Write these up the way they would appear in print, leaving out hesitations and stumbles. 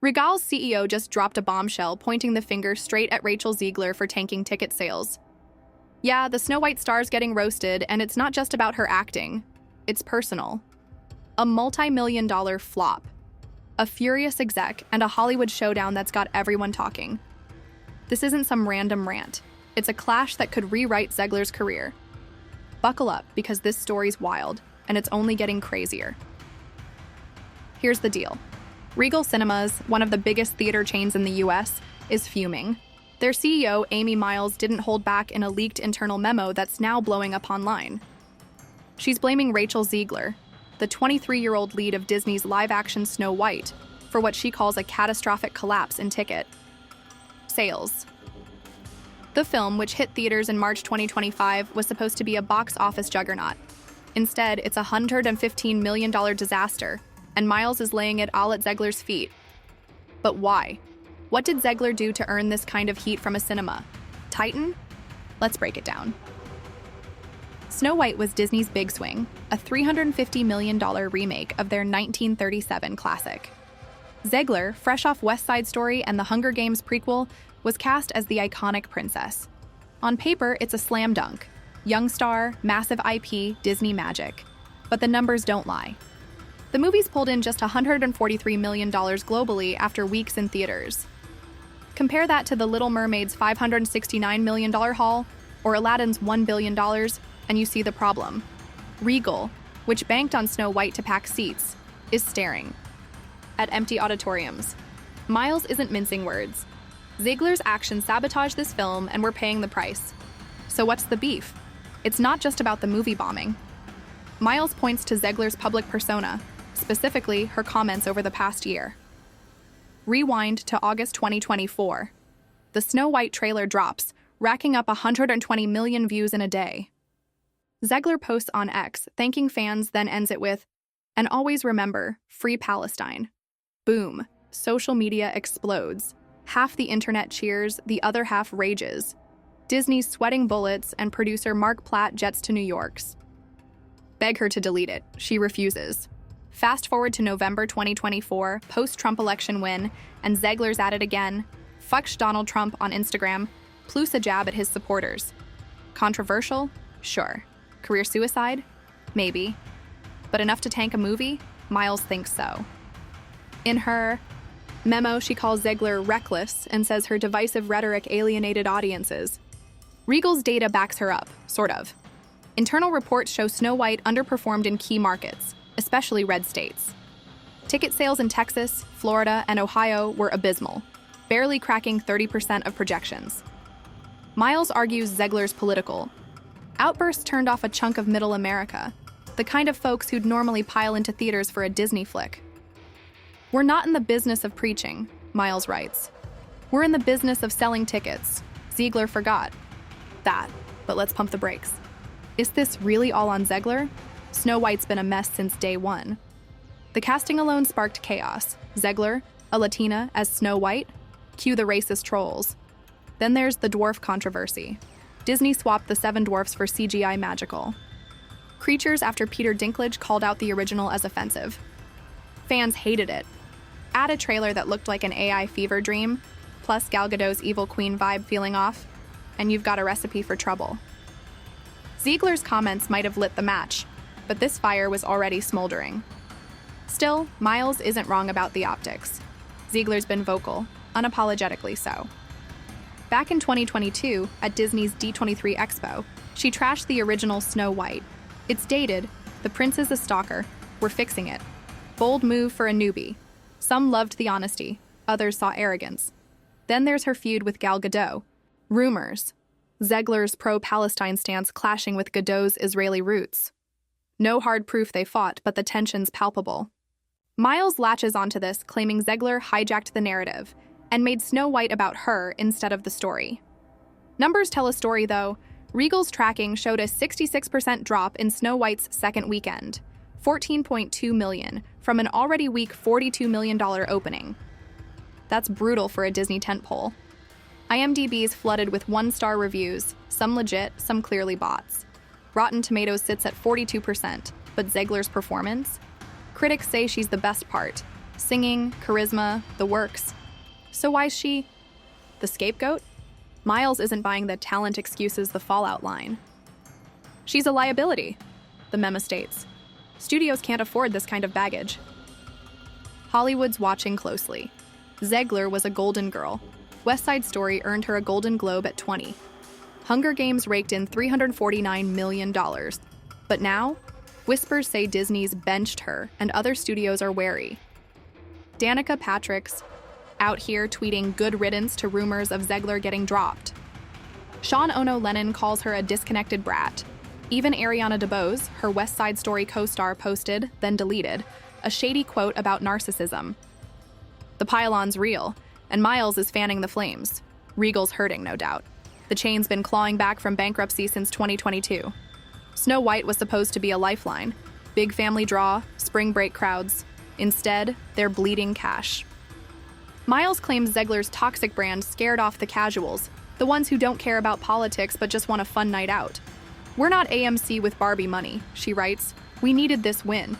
Regal's CEO just dropped a bombshell pointing the finger straight at Rachel Zegler for tanking ticket sales. Yeah, the Snow White star's getting roasted, and it's not just about her acting. It's personal. A multi-million-dollar flop. A furious exec, and a Hollywood showdown that's got everyone talking. This isn't some random rant. It's a clash that could rewrite Zegler's career. Buckle up, because this story's wild, and it's only getting crazier. Here's the deal. Regal Cinemas, one of the biggest theater chains in the US, is fuming. Their CEO, Amy Miles, didn't hold back in a leaked internal memo that's now blowing up online. She's blaming Rachel Zegler, the 23-year-old lead of Disney's live-action Snow White, for what she calls a catastrophic collapse in ticket sales. The film, which hit theaters in March 2025, was supposed to be a box office juggernaut. Instead, it's a $115 million disaster, and Miles is laying it all at Zegler's feet. But why? What did Zegler do to earn this kind of heat from a cinema? Titan? Let's break it down. Snow White was Disney's big swing, a $350 million remake of their 1937 classic. Zegler, fresh off West Side Story and the Hunger Games prequel, was cast as the iconic princess. On paper, it's a slam dunk. Young star, massive IP, Disney magic. But the numbers don't lie. The movie's pulled in just $143 million globally after weeks in theaters. Compare that to The Little Mermaid's $569 million haul, or Aladdin's $1 billion, and you see the problem. Regal, which banked on Snow White to pack seats, is staring at empty auditoriums. Miles isn't mincing words. Zegler's actions sabotaged this film, and we're paying the price. So what's the beef? It's not just about the movie bombing. Miles points to Zegler's public persona, specifically her comments over the past year. Rewind to August 2024. The Snow White trailer drops, racking up 120 million views in a day. Zegler posts on X, thanking fans, then ends it with, "And always remember, free Palestine." Boom. Social media explodes. Half the internet cheers, the other half rages. Disney's sweating bullets, and producer Mark Platt jets to New York's. Beg her to delete it. She refuses. Fast forward to November 2024, post-Trump election win, and Zegler's at it again. Fucks Donald Trump on Instagram, plus a jab at his supporters. Controversial? Sure. Career suicide? Maybe. But enough to tank a movie? Miles thinks so. In her memo, she calls Zegler reckless and says her divisive rhetoric alienated audiences. Regal's data backs her up, sort of. Internal reports show Snow White underperformed in key markets, especially red states. Ticket sales in Texas, Florida, and Ohio were abysmal, barely cracking 30% of projections. Miles argues Zegler's political. Outbursts turned off a chunk of middle America, the kind of folks who'd normally pile into theaters for a Disney flick. "We're not in the business of preaching," Miles writes. "We're in the business of selling tickets." Zegler forgot that, but let's pump the brakes. Is this really all on Zegler? Snow White's been a mess since day one. The casting alone sparked chaos. Zegler, a Latina, as Snow White? Cue the racist trolls. Then there's the dwarf controversy. Disney swapped the 7 dwarfs for CGI magical creatures after Peter Dinklage called out the original as offensive. Fans hated it. Add a trailer that looked like an AI fever dream, plus Gal Gadot's evil queen vibe feeling off, and you've got a recipe for trouble. Zegler's comments might have lit the match, but this fire was already smoldering. Still, Miles isn't wrong about the optics. Zegler's been vocal, unapologetically so. Back in 2022, at Disney's D23 Expo, she trashed the original Snow White. "It's dated, the prince is a stalker, we're fixing it. Bold move for a newbie. Some loved the honesty, others saw arrogance." Then there's her feud with Gal Gadot. Rumors. Zegler's pro-Palestine stance clashing with Gadot's Israeli roots. No hard proof they fought, but the tension's palpable. Miles latches onto this, claiming Zegler hijacked the narrative and made Snow White about her instead of the story. Numbers tell a story, though. Regal's tracking showed a 66% drop in Snow White's second weekend, 14.2 million, from an already weak $42 million opening. That's brutal for a Disney tentpole. IMDb's flooded with 1-star reviews, some legit, some clearly bots. Rotten Tomatoes sits at 42%, but Zegler's performance? Critics say she's the best part. Singing, charisma, the works. So why's she the scapegoat? Miles isn't buying the talent excuses the fallout line. She's a liability, the memo states. Studios can't afford this kind of baggage. Hollywood's watching closely. Zegler was a golden girl. West Side Story earned her a Golden Globe at 20. Hunger Games raked in $349 million. But now, whispers say Disney's benched her and other studios are wary. Danica Patrick's out here tweeting good riddance to rumors of Zegler getting dropped. Sean Ono Lennon calls her a disconnected brat. Even Ariana DeBose, her West Side Story co-star, posted, then deleted, a shady quote about narcissism. The pylon's real, and Miles is fanning the flames. Regal's hurting, no doubt. The chain's been clawing back from bankruptcy since 2022. Snow White was supposed to be a lifeline. Big family draw, spring break crowds. Instead, they're bleeding cash. Miles claims Zegler's toxic brand scared off the casuals, the ones who don't care about politics but just want a fun night out. We're not AMC with Barbie money, she writes. We needed this win.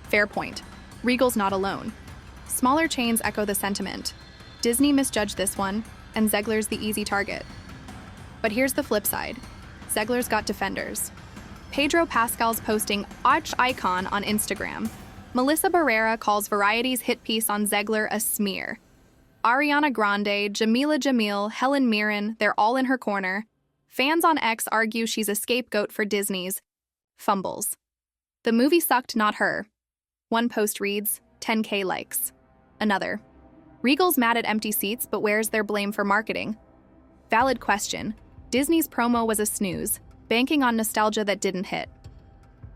Fair point. Regal's not alone. Smaller chains echo the sentiment. Disney misjudged this one, and Zegler's the easy target. But here's the flip side. Zegler's got defenders. Pedro Pascal's posting arch icon on Instagram. Melissa Barrera calls Variety's hit piece on Zegler a smear. Ariana Grande, Jamila Jamil, Helen Mirren, they're all in her corner. Fans on X argue she's a scapegoat for Disney's fumbles. The movie sucked, not her. One post reads, 10K likes. Another, Regal's mad at empty seats, but where's their blame for marketing? Valid question. Disney's promo was a snooze, banking on nostalgia that didn't hit.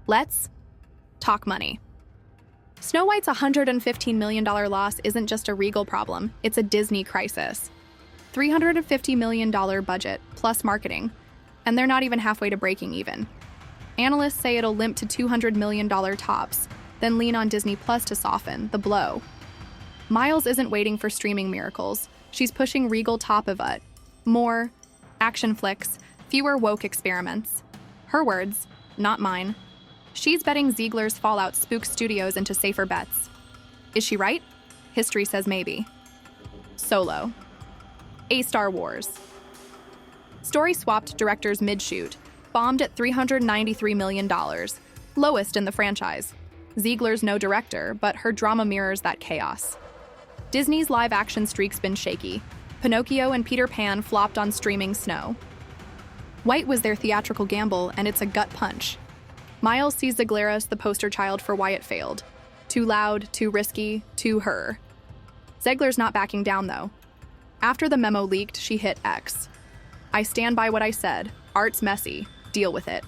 Let's talk money. Snow White's $115 million loss isn't just a Regal problem, it's a Disney crisis. $350 million budget, plus marketing, and they're not even halfway to breaking even. Analysts say it'll limp to $200 million tops, then lean on Disney Plus to soften the blow. Miles isn't waiting for streaming miracles. She's pushing Regal top of it. More action flicks, fewer woke experiments. Her words, not mine. She's betting Zegler's fallout spooks studios into safer bets. Is she right? History says maybe. Solo. A Star Wars. Story swapped directors mid-shoot, bombed at $393 million, lowest in the franchise. Zegler's no director, but her drama mirrors that chaos. Disney's live-action streak's been shaky. Pinocchio and Peter Pan flopped on streaming Snow. White was their theatrical gamble, and it's a gut punch. Miles sees Zegler as the poster child for why it failed. Too loud, too risky, too her. Zegler's not backing down, though. After the memo leaked, she hit X. I stand by what I said. Art's messy. Deal with it.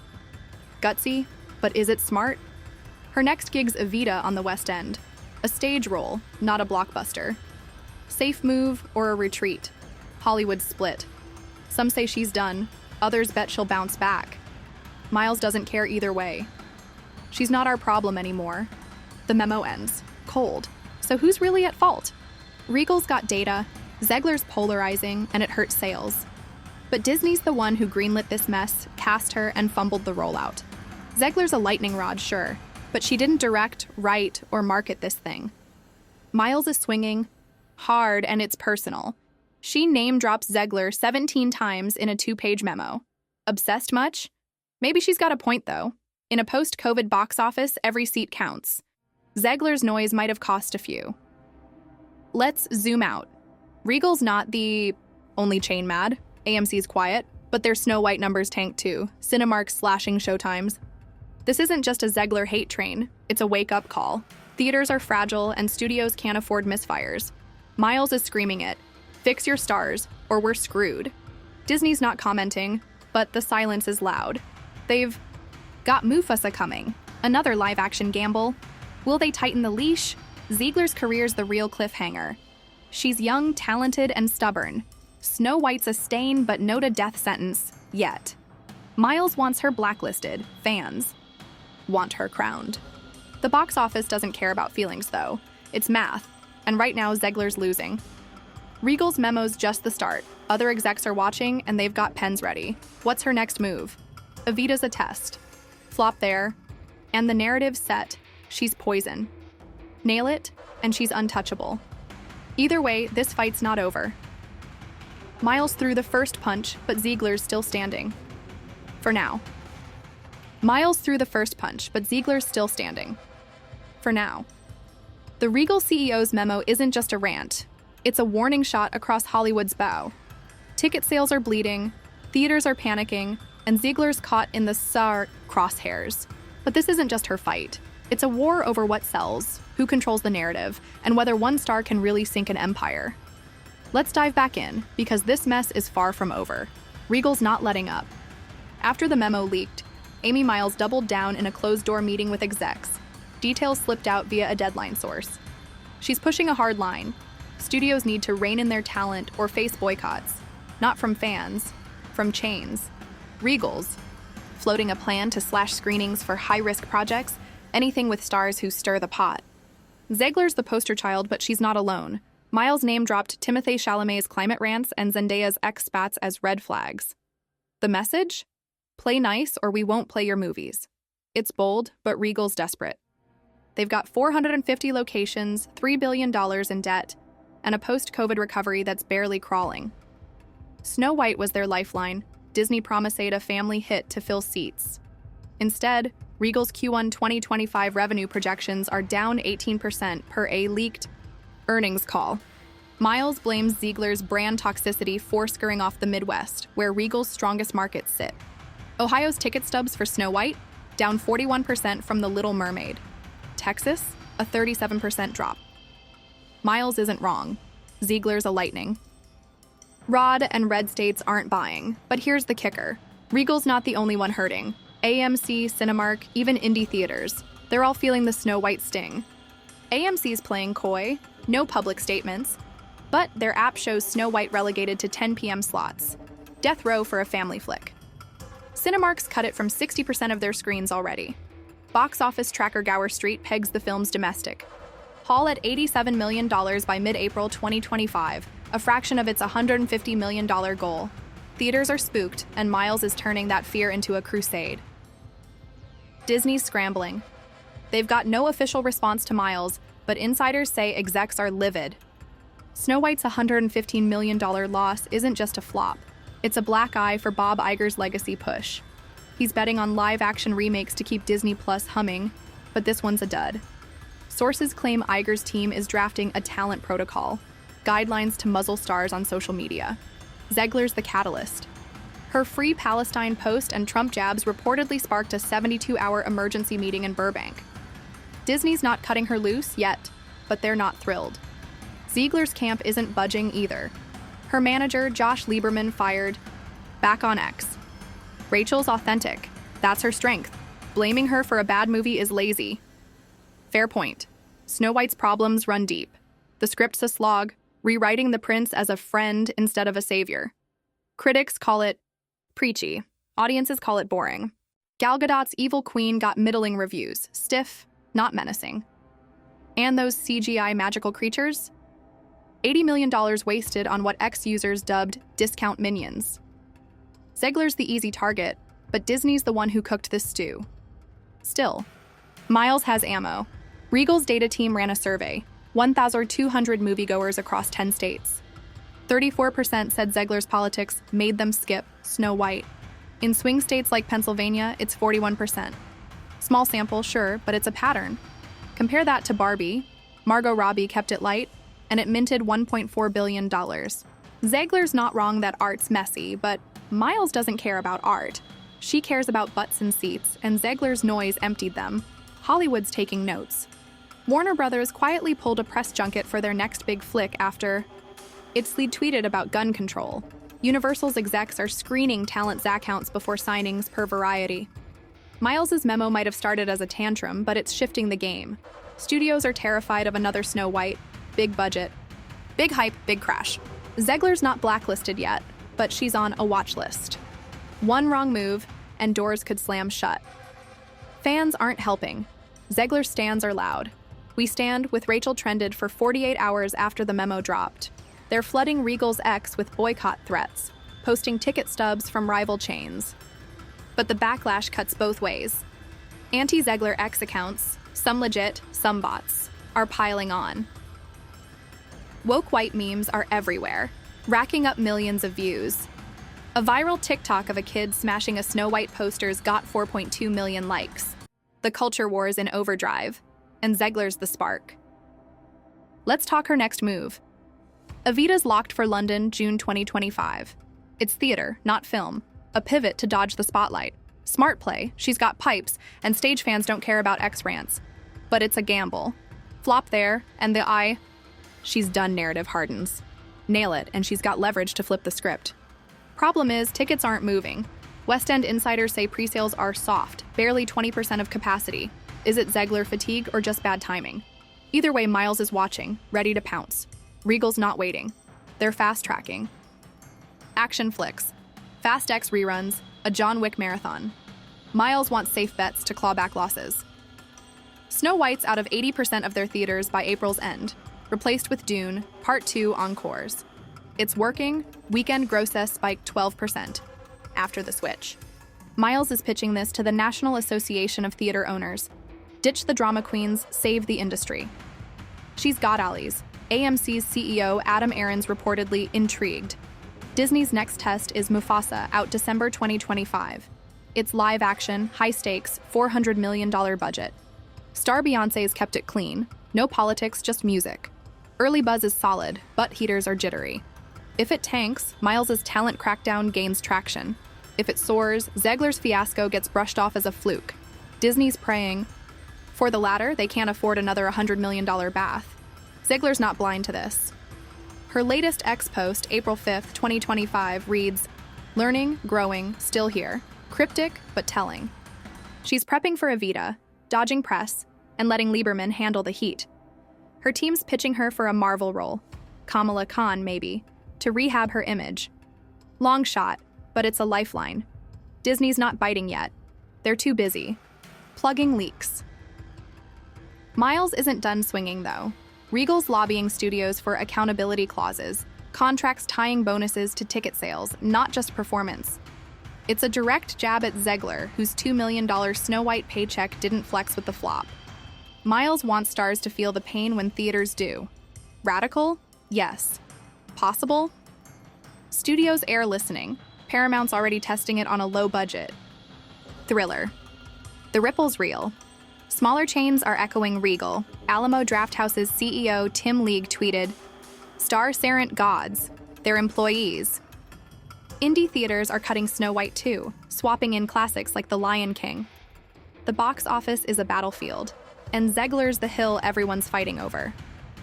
Gutsy, but is it smart? Her next gig's Evita on the West End. A stage role, not a blockbuster. Safe move or a retreat. Hollywood split. Some say she's done. Others bet she'll bounce back. Miles doesn't care either way. She's not our problem anymore. The memo ends. Cold. So who's really at fault? Regal's got data, Zegler's polarizing, and it hurts sales. But Disney's the one who greenlit this mess, cast her, and fumbled the rollout. Zegler's a lightning rod, sure, but she didn't direct, write, or market this thing. Miles is swinging hard, and it's personal. She name drops Zegler 17 times in a 2-page memo. Obsessed much? Maybe she's got a point, though. In a post-COVID box office, every seat counts. Zegler's noise might have cost a few. Let's zoom out. Regal's not the only chain mad. AMC's quiet, but their Snow White numbers tanked too. Cinemark's slashing showtimes. This isn't just a Zegler hate train. It's a wake-up call. Theaters are fragile, and studios can't afford misfires. Miles is screaming it. Fix your stars, or we're screwed. Disney's not commenting, but the silence is loud. They've got Mufasa coming. Another live-action gamble. Will they tighten the leash? Zegler's career's the real cliffhanger. She's young, talented, and stubborn. Snow White's a stain, but no to death sentence, yet. Miles wants her blacklisted. Fans want her crowned. The box office doesn't care about feelings, though. It's math, and right now Zegler's losing. Regal's memo's just the start. Other execs are watching, and they've got pens ready. What's her next move? Evita's a test. Flop there, and the narrative's set. She's poison. Nail it, and she's untouchable. Either way, this fight's not over. Miles threw the first punch, but Zegler's still standing. For now. Miles threw the first punch, but Zegler's still standing. For now. The Regal CEO's memo isn't just a rant. It's a warning shot across Hollywood's bow. Ticket sales are bleeding, theaters are panicking, and Zegler's caught in the SAR crosshairs. But this isn't just her fight. It's a war over what sells, who controls the narrative, and whether one star can really sink an empire. Let's dive back in, because this mess is far from over. Regal's not letting up. After the memo leaked, Amy Miles doubled down in a closed-door meeting with execs. Details slipped out via a deadline source. She's pushing a hard line. Studios need to rein in their talent or face boycotts. Not from fans, from chains. Regal's floating a plan to slash screenings for high-risk projects, anything with stars who stir the pot. Zegler's the poster child, but she's not alone. Miles name-dropped Timothée Chalamet's climate rants and Zendaya's ex-spats as red flags. The message? Play nice or we won't play your movies. It's bold, but Regal's desperate. They've got 450 locations, $3 billion in debt, and a post-COVID recovery that's barely crawling. Snow White was their lifeline. Disney promised a family hit to fill seats. Instead, Regal's Q1 2025 revenue projections are down 18% per a leaked earnings call. Miles blames Zegler's brand toxicity for scurrying off the Midwest, where Regal's strongest markets sit. Ohio's ticket stubs for Snow White, down 41% from The Little Mermaid. Texas, a 37% drop. Miles isn't wrong. Zegler's a lightning. Rod and red states aren't buying, but here's the kicker. Regal's not the only one hurting. AMC, Cinemark, even indie theaters. They're all feeling the Snow White sting. AMC's playing coy, no public statements, but their app shows Snow White relegated to 10 p.m. slots. Death row for a family flick. Cinemark's cut it from 60% of their screens already. Box office tracker Gower Street pegs the film's domestic haul at $87 million by mid-April 2025, a fraction of its $150 million goal. Theaters are spooked, and Miles is turning that fear into a crusade. Disney's scrambling. They've got no official response to Miles, but insiders say execs are livid. Snow White's $115 million loss isn't just a flop. It's a black eye for Bob Iger's legacy push. He's betting on live-action remakes to keep Disney Plus humming, but this one's a dud. Sources claim Iger's team is drafting a talent protocol, guidelines to muzzle stars on social media. Zegler's the catalyst. Her Free Palestine post and Trump jabs reportedly sparked a 72-hour emergency meeting in Burbank. Disney's not cutting her loose yet, but they're not thrilled. Zegler's camp isn't budging either. Her manager, Josh Lieberman, fired. Back on X. Rachel's authentic. That's her strength. Blaming her for a bad movie is lazy. Fair point. Snow White's problems run deep. The script's a slog, rewriting the prince as a friend instead of a savior. Critics call it preachy. Audiences call it boring. Gal Gadot's Evil Queen got middling reviews. Stiff, not menacing. And those CGI magical creatures? $80 million wasted on what ex-users dubbed discount minions. Zegler's the easy target, but Disney's the one who cooked this stew. Still, Miles has ammo. Regal's data team ran a survey, 1,200 moviegoers across 10 states. 34% said Zegler's politics made them skip Snow White. In swing states like Pennsylvania, it's 41%. Small sample, sure, but it's a pattern. Compare that to Barbie. Margot Robbie kept it light, and it minted $1.4 billion. Zegler's not wrong that art's messy, but Miles doesn't care about art. She cares about butts and seats, and Zegler's noise emptied them. Hollywood's taking notes. Warner Brothers quietly pulled a press junket for their next big flick after its lead tweeted about gun control. Universal's execs are screening talent accounts before signings per Variety. Miles's memo might have started as a tantrum, but it's shifting the game. Studios are terrified of another Snow White. Big budget. Big hype, big crash. Zegler's not blacklisted yet, but she's on a watch list. One wrong move, and doors could slam shut. Fans aren't helping. Zegler's stands are loud. We Stand with Rachel trended for 48 hours after the memo dropped. They're flooding Regal's X with boycott threats, posting ticket stubs from rival chains. But the backlash cuts both ways. Anti-Zegler X accounts, some legit, some bots. are piling on. Woke white memes are everywhere, racking up millions of views. A viral TikTok of a kid smashing a Snow White poster's got 4.2 million likes. The culture war is in overdrive, and Zegler's the spark. Let's talk her next move. Evita's locked for London, June 2025. It's theater, not film. A pivot to dodge the spotlight. Smart play, she's got pipes, and stage fans don't care about X-rants. But it's a gamble. Flop there, and the eye. She's done narrative hardens. Nail it, and she's got leverage to flip the script. Problem is, tickets aren't moving. West End insiders say pre-sales are soft, barely 20% of capacity. Is it Zegler fatigue or just bad timing? Either way, Miles is watching, ready to pounce. Regal's not waiting. They're fast-tracking. Action flicks. Fast X reruns, a John Wick marathon. Miles wants safe bets to claw back losses. Snow White's out of 80% of their theaters by April's end, replaced with Dune, Part 2 encores. It's working, weekend grosses spiked 12% after the switch. Miles is pitching this to the National Association of Theater Owners. Ditch the drama queens, save the industry. She's got allies. AMC's CEO Adam Aarons reportedly intrigued. Disney's next test is Mufasa, out December 2025. It's live action, high stakes, $400 million budget. Star Beyoncé's kept it clean. No politics, just music. Early buzz is solid, butt heaters are jittery. If it tanks, Miles's talent crackdown gains traction. If it soars, Zegler's fiasco gets brushed off as a fluke. Disney's praying. For the latter, they can't afford another $100 million bath. Zegler's not blind to this. Her latest X post, April 5th, 2025, reads, "Learning, growing, still here. Cryptic, but telling." She's prepping for Evita, dodging press, and letting Lieberman handle the heat. Her team's pitching her for a Marvel role, Kamala Khan maybe, to rehab her image. Long shot, but it's a lifeline. Disney's not biting yet. They're too busy. Plugging leaks. Miles isn't done swinging, though. Regal's lobbying studios for accountability clauses, contracts tying bonuses to ticket sales, not just performance. It's a direct jab at Zegler, whose $2 million Snow White paycheck didn't flex with the flop. Miles wants stars to feel the pain when theaters do. Radical? Yes. Possible? Studios air listening. Paramount's already testing it on a low budget. Thriller. The ripple's real. Smaller chains are echoing Regal. Alamo Drafthouse's CEO Tim League tweeted, "Stars aren't gods, they're employees." Indie theaters are cutting Snow White too, swapping in classics like The Lion King. The box office is a battlefield, and Zegler's the hill everyone's fighting over.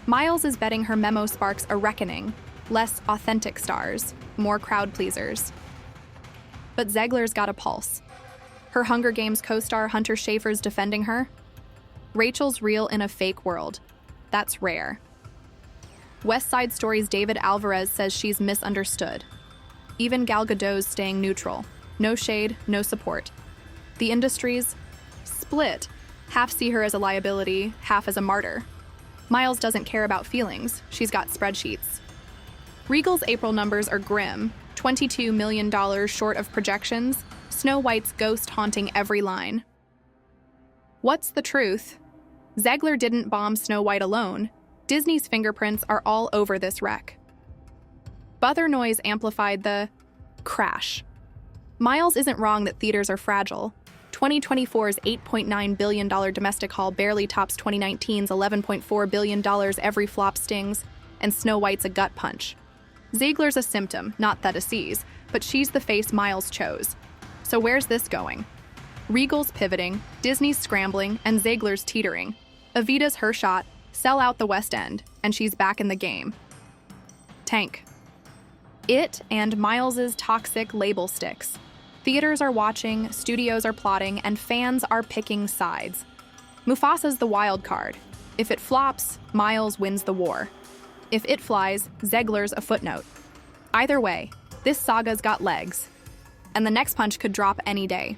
Miles is betting her memo sparks a reckoning, less authentic stars, more crowd pleasers. But Zegler's got a pulse. Her Hunger Games co-star Hunter Schafer's defending her. Rachel's real in a fake world. That's rare. West Side Story's David Alvarez says she's misunderstood. Even Gal Gadot's staying neutral. No shade, no support. The industry's split. Half see her as a liability, half as a martyr. Miles doesn't care about feelings. She's got spreadsheets. Regal's April numbers are grim. $22 million short of projections. Snow White's ghost haunting every line. What's the truth? Zegler didn't bomb Snow White alone. Disney's fingerprints are all over this wreck. Buzzer noise amplified the crash. Miles isn't wrong that theaters are fragile. 2024's $8.9 billion domestic haul barely tops 2019's $11.4 billion every flop stings, and Snow White's a gut punch. Ziegler's a symptom, not the disease, but she's the face Miles chose. So where's this going? Regal's pivoting, Disney's scrambling, and Zegler's teetering. Evita's her shot, sell out the West End, and she's back in the game. Tank. It and Miles's toxic label sticks. Theaters are watching, studios are plotting, and fans are picking sides. Mufasa's the wild card. If it flops, Miles wins the war. If it flies, Zegler's a footnote. Either way, this saga's got legs. And the next punch could drop any day.